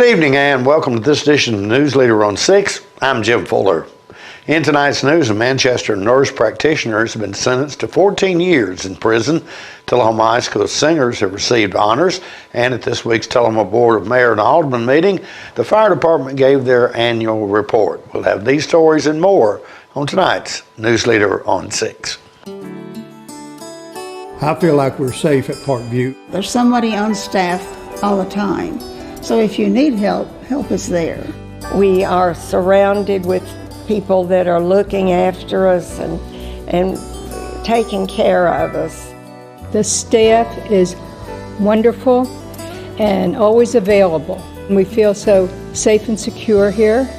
evening and welcome to this edition of News Leader on 6. I'm Jim Fuller. In tonight's news, a Manchester nurse practitioner has been sentenced to 14 years in prison. Tullahoma High School singers have received honors, and at this week's Tullahoma Board of Mayor and Alderman meeting, the fire department gave their annual report. We'll have these stories and more on tonight's News Leader on 6. I feel like we're safe at Parkview. There's somebody on staff all the time. So if you need help, help is there. We are surrounded with people that are looking after us and taking care of us. The staff is wonderful and always available. We feel so safe and secure here.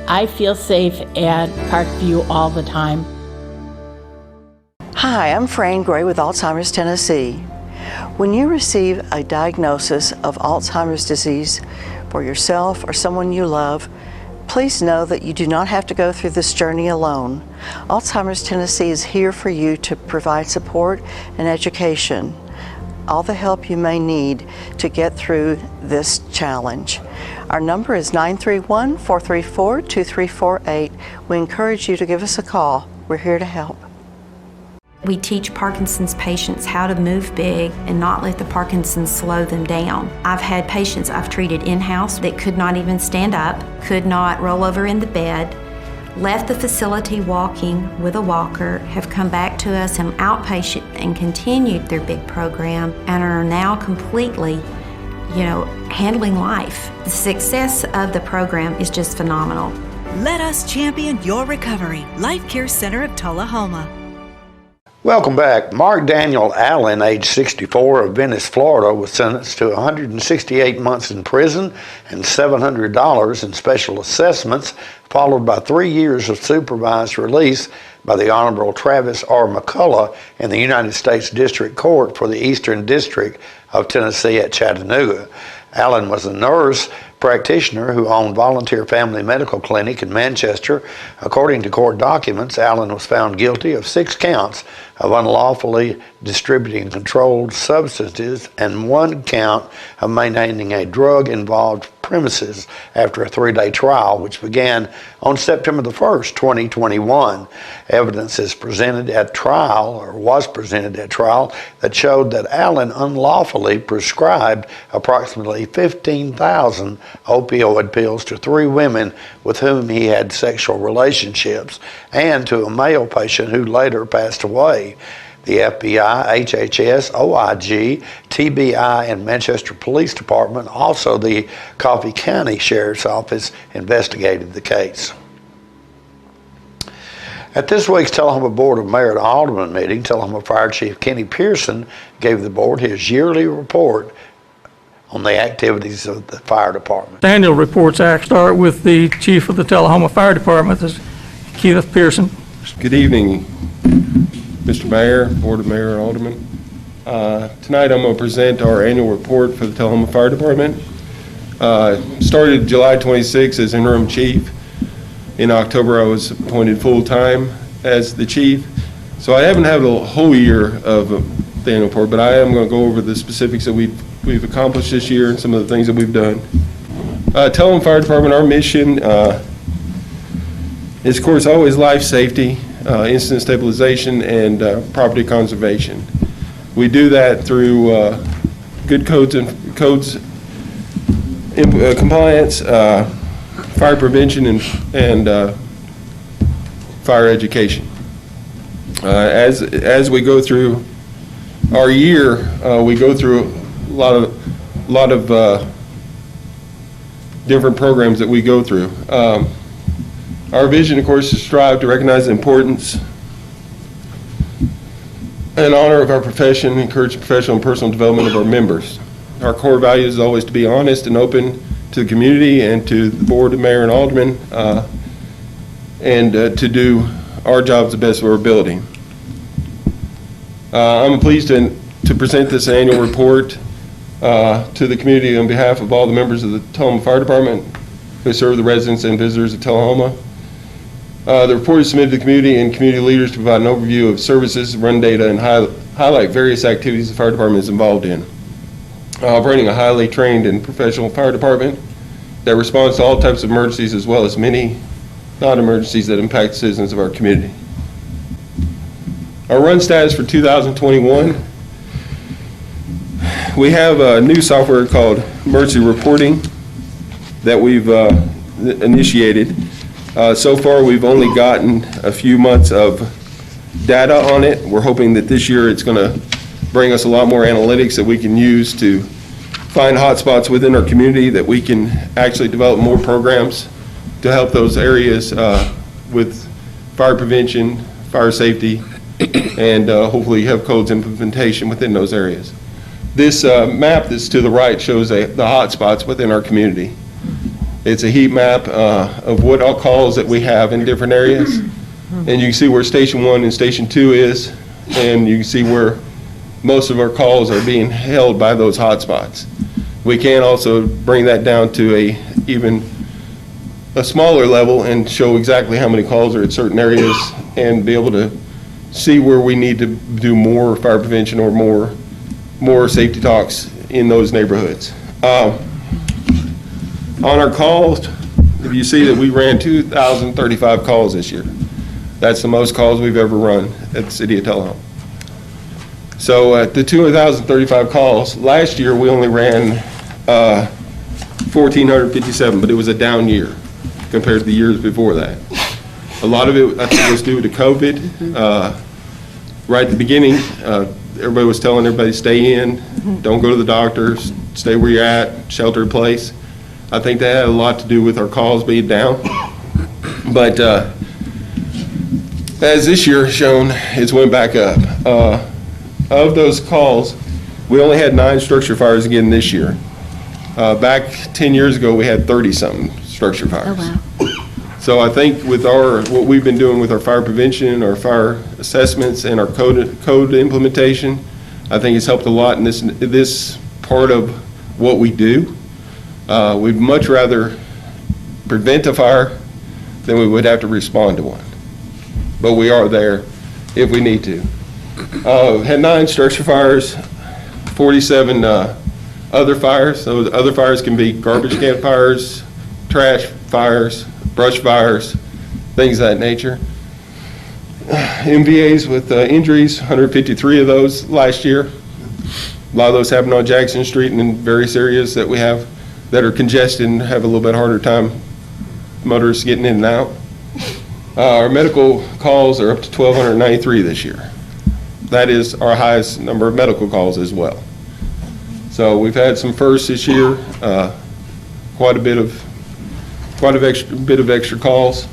I feel safe at Parkview all the time. Hi, I'm Fran Gray with Alzheimer's Tennessee. When you receive a diagnosis of Alzheimer's disease for yourself or someone you love, please know that you do not have to go through this journey alone. Alzheimer's Tennessee is here for you to provide support and education, all the help you may need to get through this challenge. Our number is 931-434-2348. We encourage you to give us a call. We're here to help. We teach Parkinson's patients how to move big and not let the Parkinson's slow them down. I've had patients I've treated in-house that could not even stand up, could not roll over in the bed, left the facility walking with a walker, have come back to us in outpatient and continued their big program and are now completely, handling life. The success of the program is just phenomenal. Let us champion your recovery. Life Care Center of Tullahoma. Welcome back. Mark Daniel Allen, age 64, of Venice, Florida, was sentenced to 168 months in prison and $700 in special assessments, followed by 3 years of supervised release by the Honorable Travis R. Mccullough in the United States District Court for the Eastern District of Tennessee at Chattanooga. Allen was a nurse practitioner who owned Volunteer Family Medical Clinic in Manchester. According to court documents, Allen was found guilty of 6 counts of unlawfully distributing controlled substances and 1 count of maintaining a drug-involved premises after a 3-day trial, which began on September the 1st, 2021. Evidence was presented at trial that showed that Allen unlawfully prescribed approximately 15,000 opioid pills to 3 women with whom he had sexual relationships and to a male patient who later passed away. The FBI, HHS, OIG, TBI, and Manchester Police Department, also the Coffee County Sheriff's Office, investigated the case. At this week's Tullahoma Board of Mayor and Alderman meeting, Tullahoma Fire Chief Kenny Pearson gave the board his yearly report on the activities of the fire department. The annual reports start with the Chief of the Tullahoma Fire Department, Keith Pearson. Good evening, Mr. Mayor, Board of Mayor and Alderman. Tonight I'm going to present our annual report for the Tullahoma Fire Department. Started July 26 as interim chief. In October I was appointed full-time as the chief. So I haven't had a whole year of the annual report, but I am going to go over the specifics that we've accomplished this year and some of the things that we've done. Tullahoma Fire Department, our mission is, of course, always life safety, incident stabilization, and property conservation. We do that through good codes compliance, fire prevention, and fire education. As we go through our year, we go through a lot of different programs that we go through. Our vision, of course, is to strive to recognize the importance and honor of our profession, encourage professional and personal development of our members. Our core value is always to be honest and open to the community and to the Board of Mayor and Aldermen, and to do our jobs the best of our ability. I'm pleased to present this annual report to the community on behalf of all the members of the Tullahoma Fire Department who serve the residents and visitors of Tullahoma. The report is submitted to the community and community leaders to provide an overview of services, run data, and highlight various activities the fire department is involved in. Operating a highly trained and professional fire department that responds to all types of emergencies as well as many non-emergencies that impact citizens of our community. Our run status for 2021, we have a new software called Emergency Reporting that we've initiated. So far, we've only gotten a few months of data on it. We're hoping that this year it's going to bring us a lot more analytics that we can use to find hotspots within our community, that we can actually develop more programs to help those areas with fire prevention, fire safety, and hopefully have codes implementation within those areas. This map that's to the right shows the hotspots within our community. It's a heat map of what all calls that we have in different areas. And you can see where Station 1 and Station 2 is, and you can see where most of our calls are being held by those hotspots. We can also bring that down to even a smaller level and show exactly how many calls are at certain areas and be able to see where we need to do more fire prevention or more safety talks in those neighborhoods. On our calls, if you see that we ran 2,035 calls this year. That's the most calls we've ever run at the City of Tullahoma. So at the 2,035 calls, last year we only ran 1,457, but it was a down year compared to the years before that. A lot of it, I think, was due to COVID. Right at the beginning, everybody was telling everybody stay in, don't go to the doctor, stay where you're at, shelter in place. I think that had a lot to do with our calls being down. But as this year has shown, it's went back up. Of those calls, we only had 9 structure fires again this year. Back 10 years ago, we had 30-something structure fires. Oh, wow. So I think with what we've been doing with our fire prevention, our fire assessments, and our code implementation, I think it's helped a lot in this part of what we do. We'd much rather prevent a fire than we would have to respond to one. But we are there if we need to. Had 9 structure fires, 47 other fires. Those other fires can be garbage can fires, trash fires, brush fires, things of that nature. MVAs with injuries, 153 of those last year. A lot of those happened on Jackson Street and in various areas that we have that are congested and have a little bit harder time motorists getting in and out. Our medical calls are up to 1,293 this year. That is our highest number of medical calls as well. So we've had some firsts this year, quite a bit of extra calls.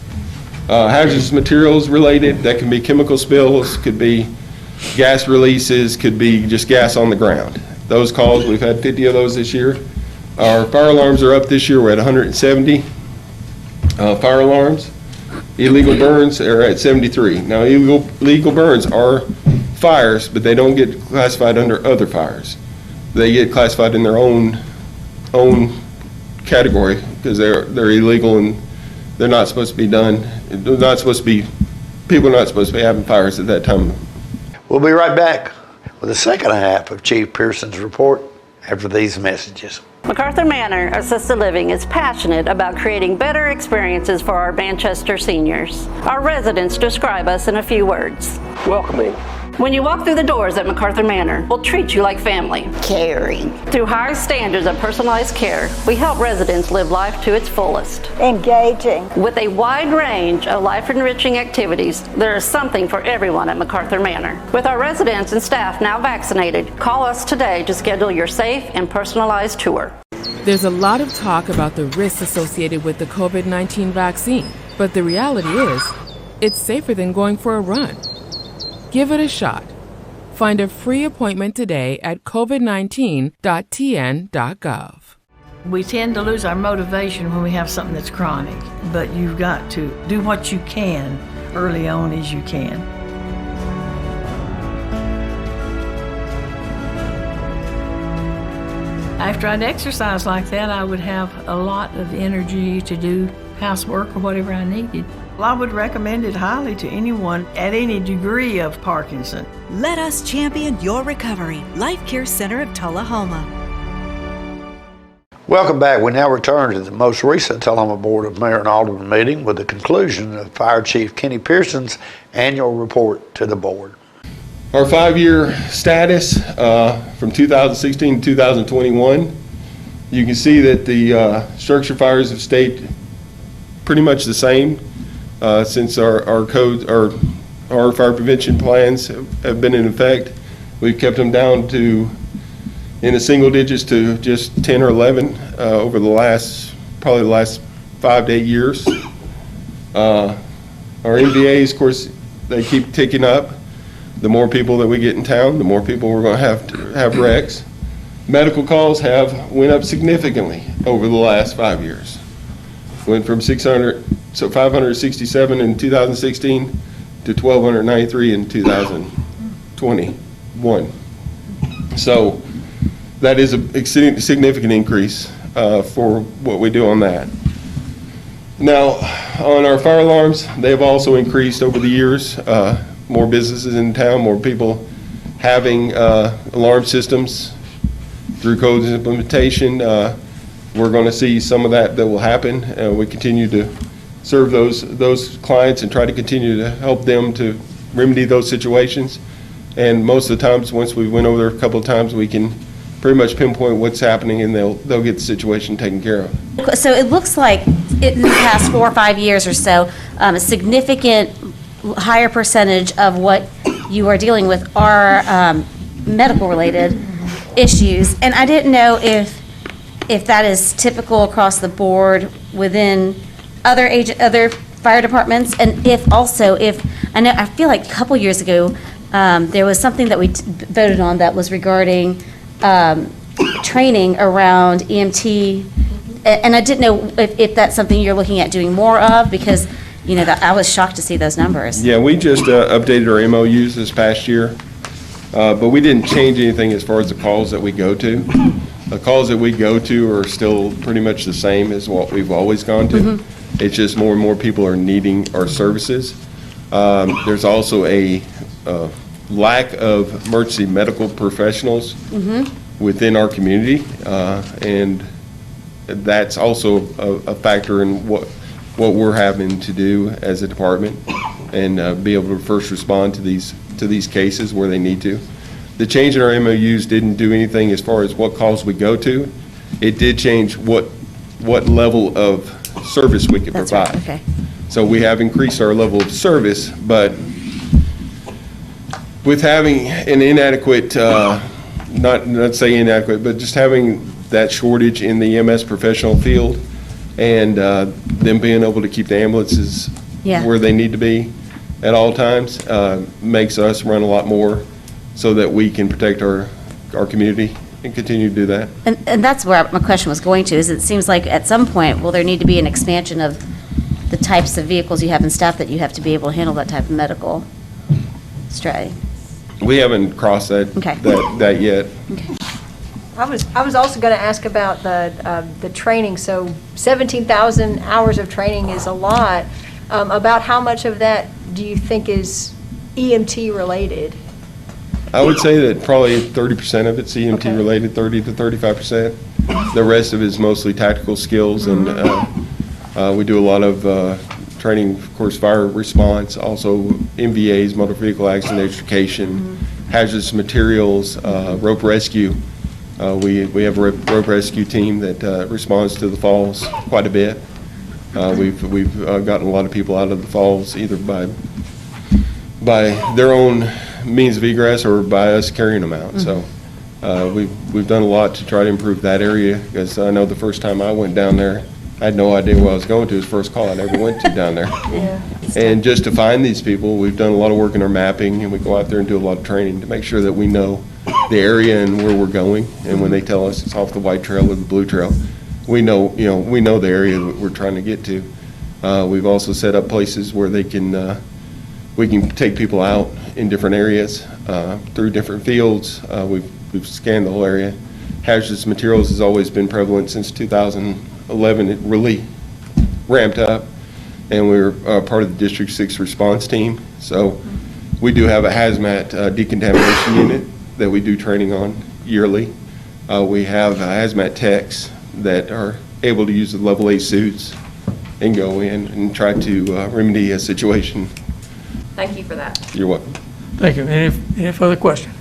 Hazardous materials related, that can be chemical spills, could be gas releases, could be just gas on the ground. Those calls, we've had 50 of those this year. Our fire alarms are up this year, we're at 170 fire alarms. Illegal burns are at 73. Now illegal burns are fires, but they don't get classified under other fires. They get classified in their own category because they're illegal and they're not supposed to be done. They're not supposed to be, people are not supposed to be having fires at that time. We'll be right back with the second half of Chief Pearson's report after these messages. MacArthur Manor Assisted Living is passionate about creating better experiences for our Manchester seniors. Our residents describe us in a few words. Welcoming. When you walk through the doors at MacArthur Manor, we'll treat you like family. Caring. Through high standards of personalized care, we help residents live life to its fullest. Engaging. With a wide range of life-enriching activities, there is something for everyone at MacArthur Manor. With our residents and staff now vaccinated, call us today to schedule your safe and personalized tour. There's a lot of talk about the risks associated with the COVID-19 vaccine, but the reality is, it's safer than going for a run. Give it a shot. Find a free appointment today at covid19.tn.gov. We tend to lose our motivation when we have something that's chronic, but you've got to do what you can early on as you can. After I'd exercise like that, I would have a lot of energy to do housework or whatever I needed. Well, I would recommend it highly to anyone at any degree of Parkinson. Let us champion your recovery. Life Care Center of Tullahoma. Welcome back. We now return to the most recent Tullahoma Board of Mayor and Alderman meeting with the conclusion of Fire Chief Kenny Pearson's annual report to the board. Our 5-year status from 2016 to 2021, you can see that the structure fires have stayed pretty much the same since our codes, our fire prevention plans have been in effect. We've kept them down to in the single digits to just 10 or 11 over probably the last 5 to 8 years. Our MVAs, of course, they keep ticking up. The more people that we get in town, the more people we're going to have wrecks. Medical calls have went up significantly over the last 5 years. Went from 567 in 2016 to 1,293 in 2021. So that is a significant increase for what we do on that. Now, on our fire alarms, they've also increased over the years. More businesses in town, more people having alarm systems through codes implementation. We're going to see some of that will happen. We continue to serve those clients and try to continue to help them to remedy those situations. And most of the times, once we went over there a couple of times, we can pretty much pinpoint what's happening, and they'll get the situation taken care of. So it looks like in the past 4 or 5 years or so, a significant higher percentage of what you are dealing with are medical-related issues, and I didn't know if that is typical across the board within other fire departments, and if I feel like a couple years ago there was something that we voted on that was regarding training around EMT, and I didn't know if that's something you're looking at doing more of, because I was shocked to see those numbers. Yeah, we just updated our MOUs this past year, but we didn't change anything as far as the calls that we go to. The calls that we go to are still pretty much the same as what we've always gone to. Mm-hmm. It's just more and more people are needing our services. There's also a lack of emergency medical professionals within our community, and that's also a factor in what we're having to do as a department, and be able to first respond to these cases where they need to. The change in our MOUs didn't do anything as far as what calls we go to. It did change what level of service we could provide. Right. Okay. So we have increased our level of service, but with having an inadequate, not say inadequate, but just having that shortage in the EMS professional field, and them being able to keep the ambulances where they need to be at all times, makes us run a lot more so that we can protect our community and continue to do that. And that's where my question was going to, is it seems like at some point, will there need to be an expansion of the types of vehicles you have in staff that you have to be able to handle that type of medical stray? We haven't crossed that yet. Okay. I was also going to ask about the training. So 17,000 hours of training is a lot. About how much of that do you think is EMT related? I would say that probably 30% of it's EMT related, 30 to 35%. The rest of it is mostly tactical skills, and we do a lot of training, of course, fire response, also MVAs, motor vehicle accident extrication, hazardous materials, rope rescue. We have a rope rescue team that responds to the falls quite a bit. We've gotten a lot of people out of the falls either by their own means of egress or by us carrying them out. So we've done a lot to try to improve that area, because I know the first time I went down there, I had no idea where I was going to. It was the first call I ever went to down there. And just to find these people, we've done a lot of work in our mapping, and we go out there and do a lot of training to make sure that we know the area and where we're going. And when they tell us it's off the white trail or the blue trail, we know the area that we're trying to get to. We've also set up places where we can take people out in different areas through different fields. We've scanned the whole area. Hazardous materials has always been prevalent since 2011. It really ramped up, and we're part of the District 6 response team. So we do have a hazmat decontamination unit that we do training on yearly. We have hazmat techs that are able to use the level A suits and go in and try to remedy a situation. Thank you for that. You're welcome. Thank you. Any further question?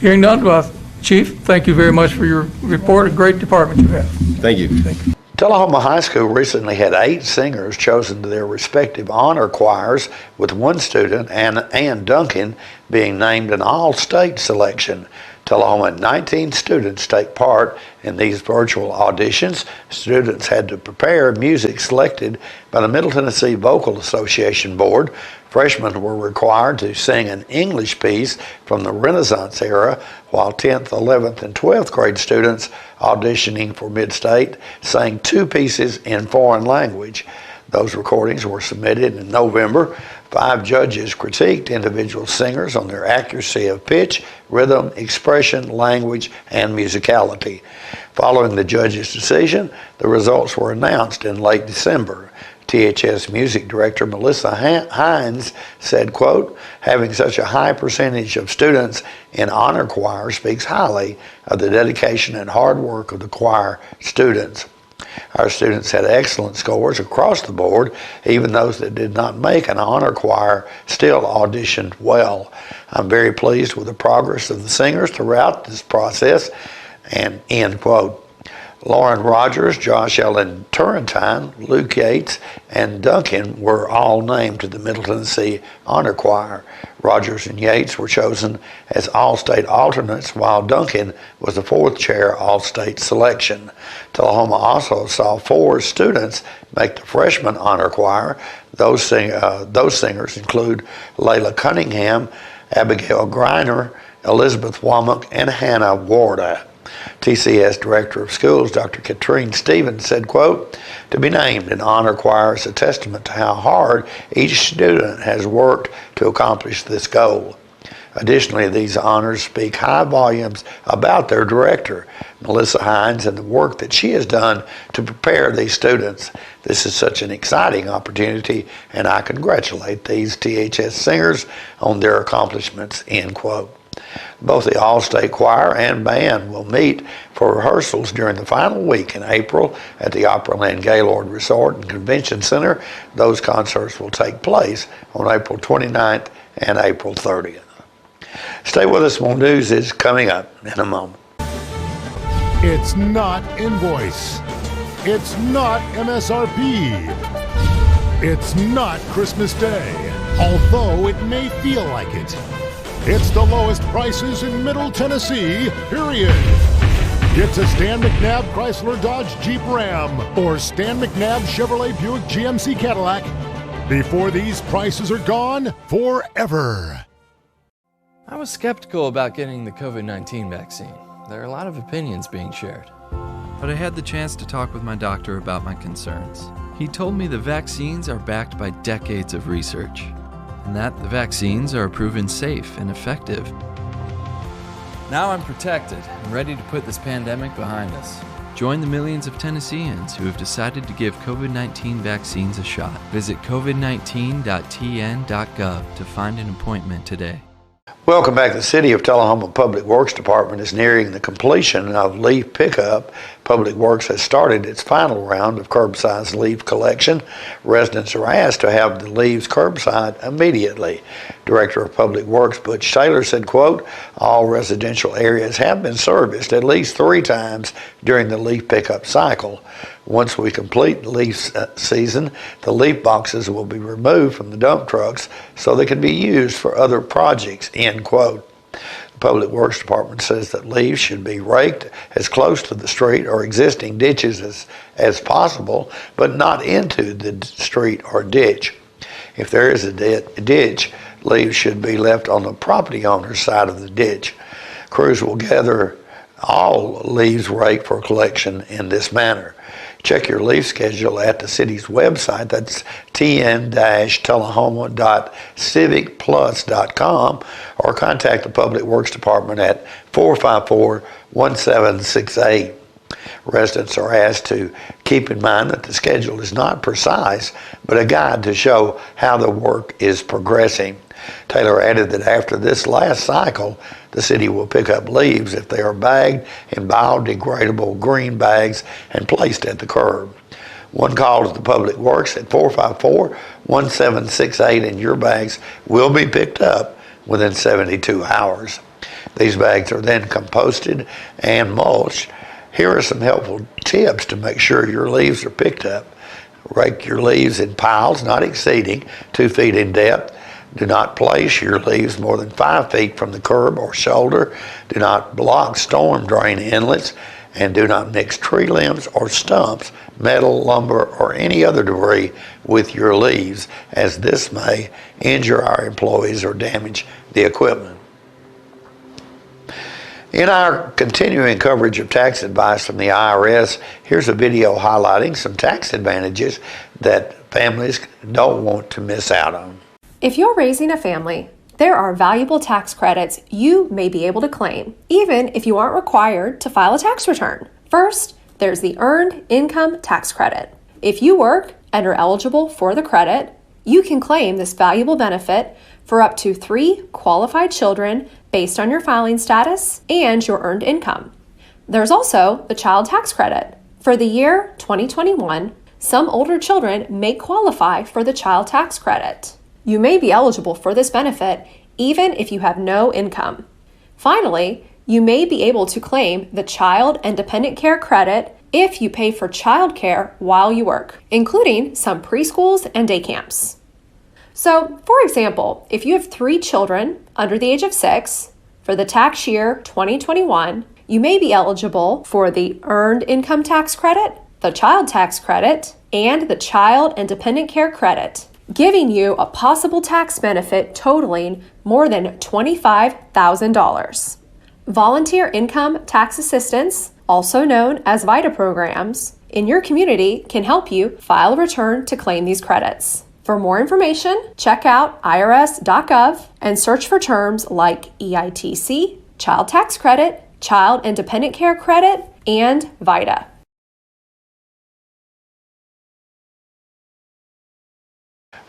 Hearing none, Chief, thank you very much for your report. A great department you have. Thank you. Thank you. Tullahoma High School recently had 8 singers chosen to their respective honor choirs, with one student, Ann Duncan, being named an all-state selection. Tullahoma had 19 students take part in these virtual auditions. Students had to prepare music selected by the Middle Tennessee Vocal Association Board. Freshmen were required to sing an English piece from the Renaissance era, while 10th, 11th, and 12th grade students auditioning for Mid-State sang 2 pieces in foreign language. Those recordings were submitted in November. 5 judges critiqued individual singers on their accuracy of pitch, rhythm, expression, language, and musicality. Following the judges' decision, the results were announced in late December. THS Music Director Melissa Hines said, quote, "Having such a high percentage of students in honor choir speaks highly of the dedication and hard work of the choir students. Our students had excellent scores across the board. Even those that did not make an honor choir still auditioned well. I'm very pleased with the progress of the singers throughout this process," and end quote. Lauren Rogers, Josh Ellen Turrentine, Luke Yates, and Duncan were all named to the Middle Tennessee Honor Choir. Rogers and Yates were chosen as All-State alternates, while Duncan was the 4th chair All-State selection. Tullahoma also saw 4 students make the Freshman Honor Choir. Those singers include Layla Cunningham, Abigail Greiner, Elizabeth Womack, and Hannah Warda. TCS Director of Schools, Dr. Katrine Stevens, said, quote, "To be named an honor choir is a testament to how hard each student has worked to accomplish this goal. Additionally, these honors speak high volumes about their director, Melissa Hines, and the work that she has done to prepare these students. This is such an exciting opportunity, and I congratulate these THS singers on their accomplishments," end quote. Both the All-State Choir and Band will meet for rehearsals during the final week in April at the Opryland Gaylord Resort and Convention Center. Those concerts will take place on April 29th and April 30th. Stay with us. More news is coming up in a moment. It's not invoice. It's not MSRP. It's not Christmas Day, although it may feel like it. It's the lowest prices in Middle Tennessee, period. Get to Stan McNabb Chrysler Dodge Jeep Ram or Stan McNabb Chevrolet Buick GMC Cadillac before these prices are gone forever. I was skeptical about getting the COVID-19 vaccine. There are a lot of opinions being shared. But I had the chance to talk with my doctor about my concerns. He told me the vaccines are backed by decades of research, and that the vaccines are proven safe and effective. Now I'm protected and ready to put this pandemic behind us. Join the millions of Tennesseans who have decided to give COVID-19 vaccines a shot. Visit covid19.tn.gov to find an appointment today. Welcome back. The City of Tullahoma Public Works Department is nearing the completion of leaf pickup. Public Works has started its final round of curbside leaf collection. Residents are asked to have the leaves curbside immediately. Director of Public Works Butch Taylor said, quote, "All residential areas have been serviced at least 3 times during the leaf pickup cycle. Once we complete the leaf season, the leaf boxes will be removed from the dump trucks so they can be used for other projects," end quote. The Public Works Department says that leaves should be raked as close to the street or existing ditches as possible, but not into the street or ditch. If there is a ditch, leaves should be left on the property owner's side of the ditch. Crews will gather all leaves raked for collection in this manner. Check your leaf schedule at the city's website. That's tn-tullahoma.civicplus.com, or contact the Public Works Department at 454-1768. Residents are asked to keep in mind that the schedule is not precise, but a guide to show how the work is progressing. Taylor added that after this last cycle, the city will pick up leaves if they are bagged in biodegradable green bags and placed at the curb. One call to the Public Works at 454-1768 and your bags will be picked up within 72 hours. These bags are then composted and mulched. Here are some helpful tips to make sure your leaves are picked up. Rake your leaves in piles not exceeding 2 feet in depth. Do not place your leaves more than 5 feet from the curb or shoulder. Do not block storm drain inlets, and do not mix tree limbs or stumps, metal, lumber, or any other debris with your leaves, as this may injure our employees or damage the equipment. In our continuing coverage of tax advice from the IRS, here's a video highlighting some tax advantages that families don't want to miss out on. If you're raising a family, there are valuable tax credits you may be able to claim, even if you aren't required to file a tax return. First, there's the Earned Income Tax Credit. If you work and are eligible for the credit, you can claim this valuable benefit for up to 3 qualified children based on your filing status and your earned income. There's also the Child Tax Credit. For the year 2021, some older children may qualify for the Child Tax Credit. You may be eligible for this benefit even if you have no income. Finally, you may be able to claim the Child and Dependent Care Credit if you pay for child care while you work, including some preschools and day camps. So, for example, if you have 3 children under the age of 6, for the tax year 2021, you may be eligible for the Earned Income Tax Credit, the Child Tax Credit, and the Child and Dependent Care Credit, giving you a possible tax benefit totaling more than $25,000. Volunteer Income Tax Assistance, also known as VITA programs, in your community can help you file a return to claim these credits. For more information, check out irs.gov and search for terms like EITC, Child Tax Credit, Child and Dependent Care Credit, and VITA.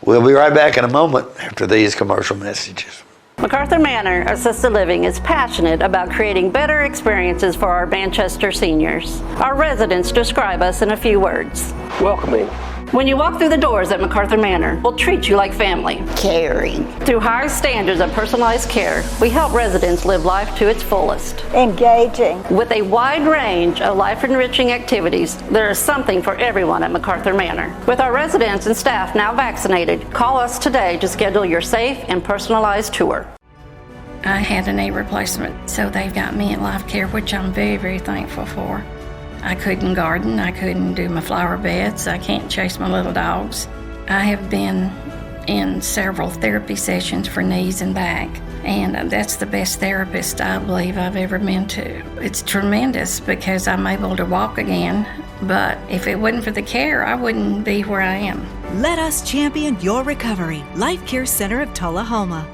We'll be right back in a moment after these commercial messages. MacArthur Manor Assisted Living is passionate about creating better experiences for our Manchester seniors. Our residents describe us in a few words. Welcoming. When you walk through the doors at MacArthur Manor, we'll treat you like family. Caring. Through high standards of personalized care, we help residents live life to its fullest. Engaging. With a wide range of life-enriching activities, there is something for everyone at MacArthur Manor. With our residents and staff now vaccinated, call us today to schedule your safe and personalized tour. I had a knee replacement, so they've got me in life care, which I'm very, very thankful for. I couldn't garden, I couldn't do my flower beds, I can't chase my little dogs. I have been in several therapy sessions for knees and back, and that's the best therapist I believe I've ever been to. It's tremendous because I'm able to walk again, but if it wasn't for the care, I wouldn't be where I am. Let us champion your recovery. Life Care Center of Tullahoma.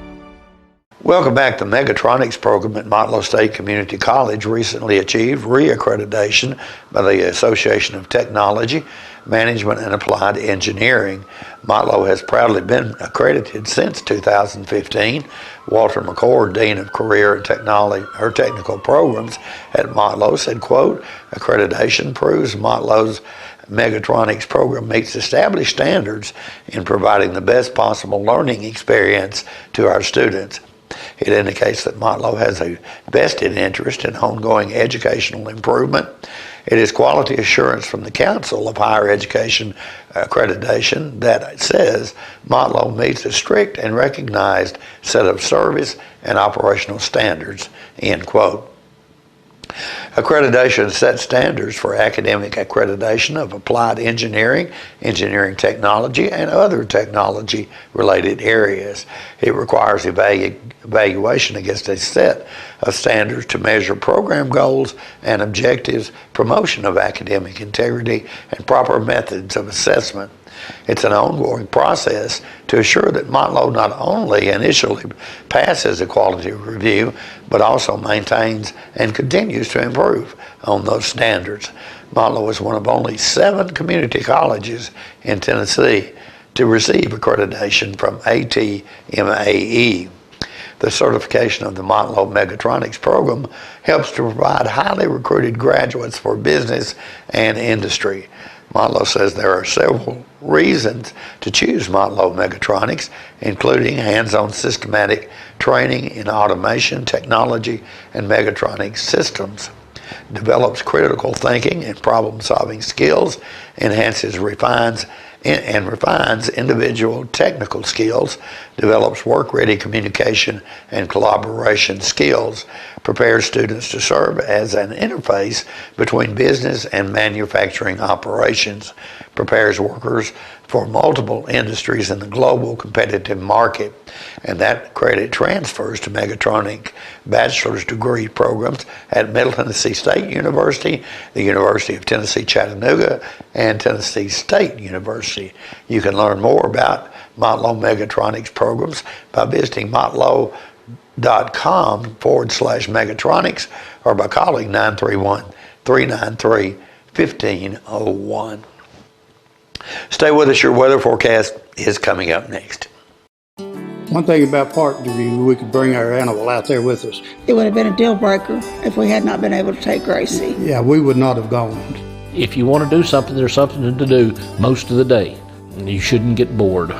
Welcome back. The Megatronics program at Mccullough State Community College recently achieved re-accreditation by the Association of Technology, Management, and Applied Engineering. Mccullough has proudly been accredited since 2015. Walter McCord, Dean of Career and Technical Programs at Mccullough, said, quote, accreditation proves Mccullough's Megatronics program meets established standards in providing the best possible learning experience to our students. It indicates that Mccullough has a vested interest in ongoing educational improvement. It is quality assurance from the Council of Higher Education Accreditation that says Mccullough meets a strict and recognized set of service and operational standards, end quote. Accreditation sets standards for academic accreditation of applied engineering, engineering technology, and other technology-related areas. It requires evaluation against a set of standards to measure program goals and objectives, promotion of academic integrity, and proper methods of assessment. It's an ongoing process to assure that Mccullough not only initially passes a quality review, but also maintains and continues to improve on those standards. Mccullough is one of only 7 community colleges in Tennessee to receive accreditation from ATMAE. The certification of the Mccullough Mechatronics program helps to provide highly recruited graduates for business and industry. Mccullough says there are several reasons to choose Mccullough Mechatronics, including hands-on systematic training in automation, technology, and mechatronics systems, develops critical thinking and problem-solving skills, enhances, refines individual technical skills, develops work-ready communication and collaboration skills, prepares students to serve as an interface between business and manufacturing operations, prepares workers for multiple industries in the global competitive market, and that credit transfers to mechatronic bachelor's degree programs at Middle Tennessee State University, the University of Tennessee Chattanooga, and Tennessee State University. You can learn more about Mccullough Mechatronics programs by visiting mccullough.com/mechatronics or by calling 931-393-1501. Stay with us. Your weather forecast is coming up next. One thing about Parkview, we could bring our animal out there with us. It would have been a deal breaker if we had not been able to take Gracie. Yeah, we would not have gone. If you want to do something, there's something to do most of the day. You shouldn't get bored.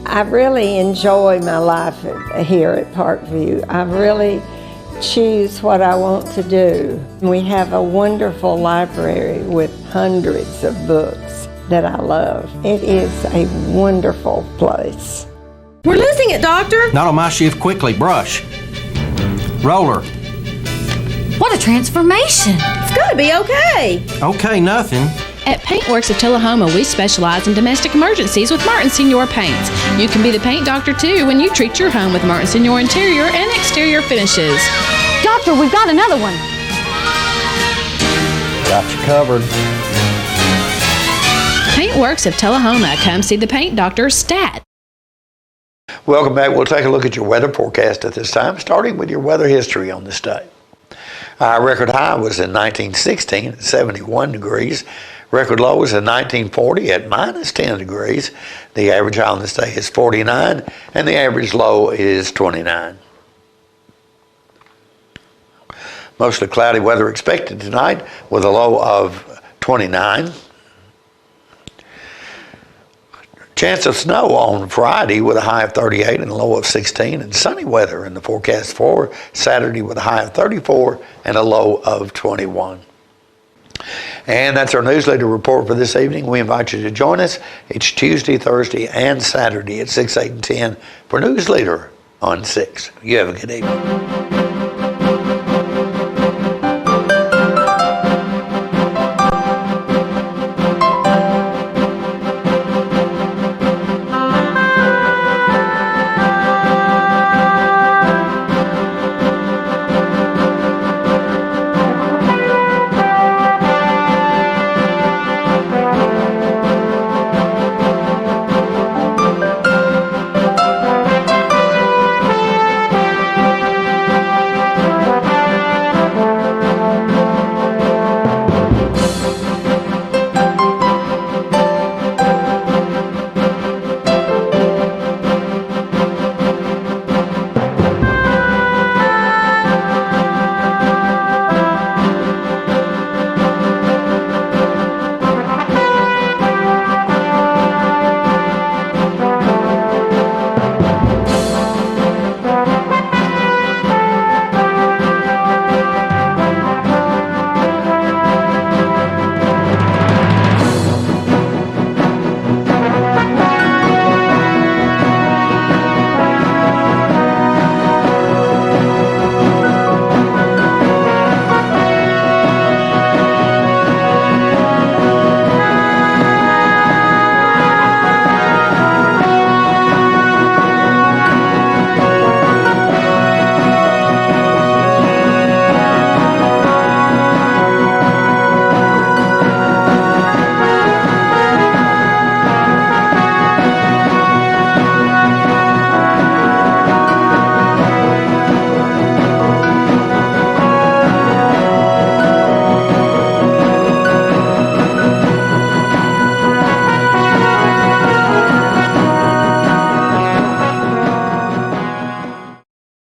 I really enjoy my life here at Parkview. I really choose what I want to do. We have a wonderful library with hundreds of books that I love. It is a wonderful place. We're losing it, Doctor. Not on my shift. Quickly, brush. Roller. What a transformation. It's gonna be okay. Okay, nothing. At Paintworks of Tullahoma, we specialize in domestic emergencies with Martin Senior Paints. You can be the paint doctor too when you treat your home with Martin Senior interior and exterior finishes. Doctor, we've got another one. Got you covered. Paintworks of Tullahoma. Come see the paint doctor, Stat. Welcome back. We'll take a look at your weather forecast at this time, starting with your weather history on this day. Our record high was in 1916 at 71 degrees. Record low was in 1940 at minus 10 degrees. The average high on this day is 49, and the average low is 29. Mostly cloudy weather expected tonight with a low of 29. Chance of snow on Friday with a high of 38 and a low of 16, and sunny weather in the forecast for Saturday with a high of 34 and a low of 21. And that's our newsletter report for this evening. We invite you to join us each Tuesday, Thursday, and Saturday at 6, 8, and 10 for Newsleader on 6. You have a good evening.